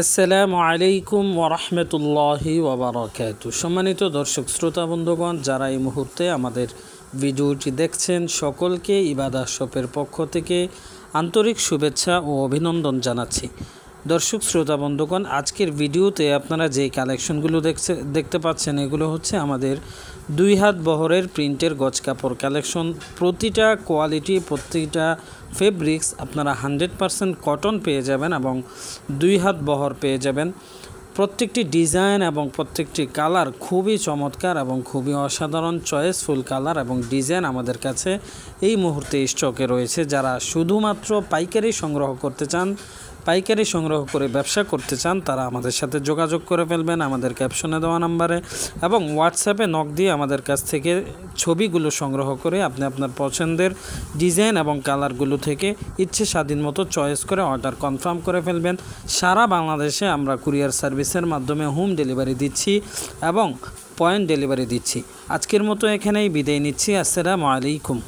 আসসালামু আলাইকুম ওরহমতুল্লাহি ওবরাকাতু। সম্মানিত দর্শক শ্রোতা বন্ধুগণ, যারা এই মুহূর্তে আমাদের ভিডিওটি দেখছেন, সকলকে ইবাদা শপের পক্ষ থেকে আন্তরিক শুভেচ্ছা ও অভিনন্দন জানাচ্ছি। দর্শক শ্রোতা বন্ধুগণ, আজকের ভিডিওতে আপনারা যে কালেকশনগুলো দেখতে পাচ্ছেন, এগুলো হচ্ছে আমাদের 2 হাত বহরের প্রিন্টের গজ কাপড় কালেকশন। প্রতিটা কোয়ালিটি, প্রতিটা ফেব্রিক্স আপনারা 100% কটন পেয়ে যাবেন এবং 2 হাত বহর পেয়ে যাবেন। প্রত্যেকটি ডিজাইন এবং প্রত্যেকটি কালার খুবই চমৎকার এবং খুবই অসাধারণ চয়েসফুল কালার এবং ডিজাইন আমাদের কাছে এই মুহূর্তে স্টকে রয়েছে। যারা শুধুমাত্র পাইকারি সংগ্রহ করতে চান, পাইকারি সংগ্রহ করে ব্যবসা করতে চান, তারা আমাদের সাথে যোগাযোগ করে ফেলবেন আমাদের ক্যাপশনে দেওয়া নাম্বারে, এবং হোয়াটসঅ্যাপে নক দিয়ে আমাদের কাছ থেকে ছবিগুলো সংগ্রহ করে আপনি আপনার পছন্দের ডিজাইন এবং কালারগুলো থেকে ইচ্ছে স্বাধীন মতো চয়েস করে অর্ডার কনফার্ম করে ফেলবেন। সারা বাংলাদেশে আমরা কুরিয়ার সার্ভিসের মাধ্যমে হোম ডেলিভারি দিচ্ছি এবং পয়েন্ট ডেলিভারি দিচ্ছি। আজকের মতো এখানেই বিদায় নিচ্ছি। আসসালামু আলাইকুম।